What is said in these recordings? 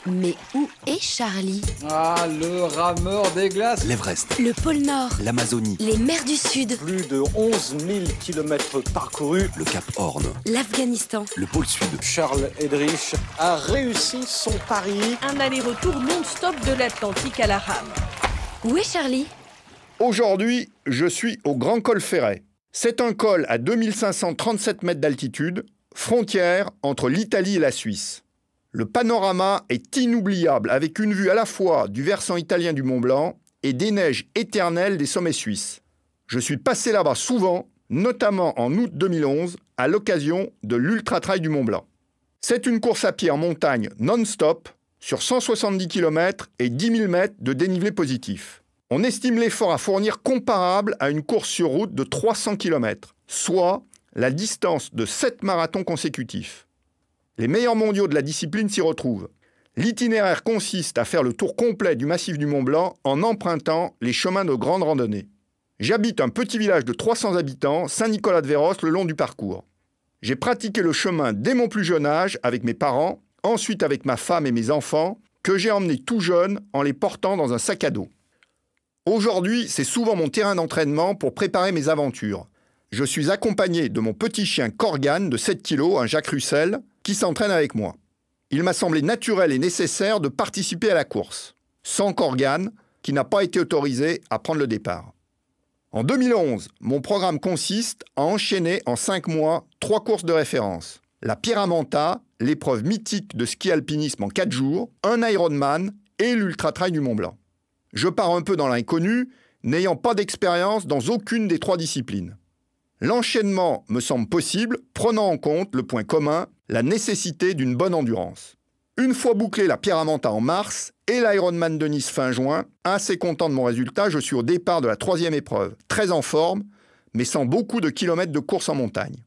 Mais où est Charlie? Ah, le rameur des glaces. L'Everest, Le pôle Nord, l'Amazonie, les mers du Sud, Plus de 11 000 km parcourus. le Cap Horn, l'Afghanistan. le pôle Sud. Charles Eddrich a réussi son pari. Un aller-retour non-stop de l'Atlantique à la rame. Où est Charlie? Aujourd'hui, je suis au Grand Col Ferret. C'est un col à 2537 mètres d'altitude, frontière entre l'Italie et la Suisse. Le panorama est inoubliable avec une vue à la fois du versant italien du Mont Blanc et des neiges éternelles des sommets suisses. Je suis passé là-bas souvent, notamment en août 2011, à l'occasion de l'Ultra Trail du Mont Blanc. C'est une course à pied en montagne non-stop sur 170 km et 10 000 mètres de dénivelé positif. On estime l'effort à fournir comparable à une course sur route de 300 km, soit la distance de 7 marathons consécutifs. Les meilleurs mondiaux de la discipline s'y retrouvent. L'itinéraire consiste à faire le tour complet du massif du Mont Blanc en empruntant les chemins de grande randonnée. J'habite un petit village de 300 habitants, Saint-Nicolas-de-Véros, le long du parcours. J'ai pratiqué le chemin dès mon plus jeune âge avec mes parents, ensuite avec ma femme et mes enfants, que j'ai emmenés tout jeunes en les portant dans un sac à dos. Aujourd'hui, c'est souvent mon terrain d'entraînement pour préparer mes aventures. Je suis accompagné de mon petit chien Corgan de 7 kg, un Jacques Russell, qui s'entraîne avec moi. Il m'a semblé naturel et nécessaire de participer à la course, sans Corgan, qui n'a pas été autorisé à prendre le départ. En 2011, mon programme consiste à enchaîner en 5 mois 3 courses de référence. La Pyramenta, l'épreuve mythique de ski alpinisme en 4 jours, un Ironman et l'Ultra Trail du Mont Blanc. Je pars un peu dans l'inconnu, n'ayant pas d'expérience dans aucune des 3 disciplines. L'enchaînement me semble possible, prenant en compte le point commun, la nécessité d'une bonne endurance. Une fois bouclé la Pyramenta en mars et l'Ironman de Nice fin juin, assez content de mon résultat, je suis au départ de la 3e épreuve, très en forme, mais sans beaucoup de kilomètres de course en montagne.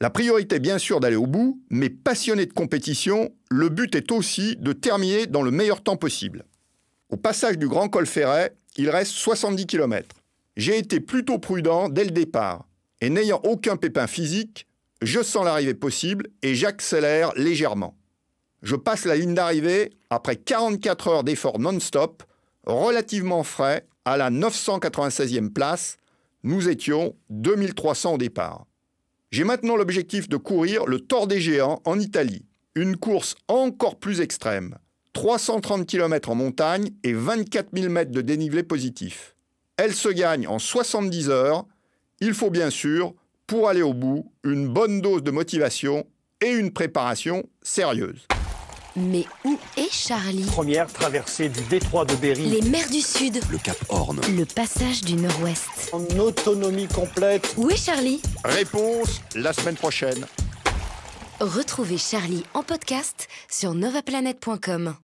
La priorité est bien sûr d'aller au bout, mais passionné de compétition, le but est aussi de terminer dans le meilleur temps possible. Au passage du Grand Col Ferret, il reste 70 km. J'ai été plutôt prudent dès le départ, et n'ayant aucun pépin physique, je sens l'arrivée possible et j'accélère légèrement. Je passe la ligne d'arrivée après 44 heures d'effort non-stop, relativement frais, à la 996e place. Nous étions 2300 au départ. J'ai maintenant l'objectif de courir le Tor des Géants en Italie, une course encore plus extrême. 330 km en montagne et 24 000 mètres de dénivelé positif. Elle se gagne en 70 heures. Il faut bien sûr, pour aller au bout, une bonne dose de motivation et une préparation sérieuse. Mais où est Charlie? Première traversée du détroit de Berry. Les mers du Sud, Le Cap Horn, le passage du Nord-Ouest. En autonomie complète. Où est Charlie? Réponse la semaine prochaine. Retrouvez Charlie en podcast sur novaplanet.com.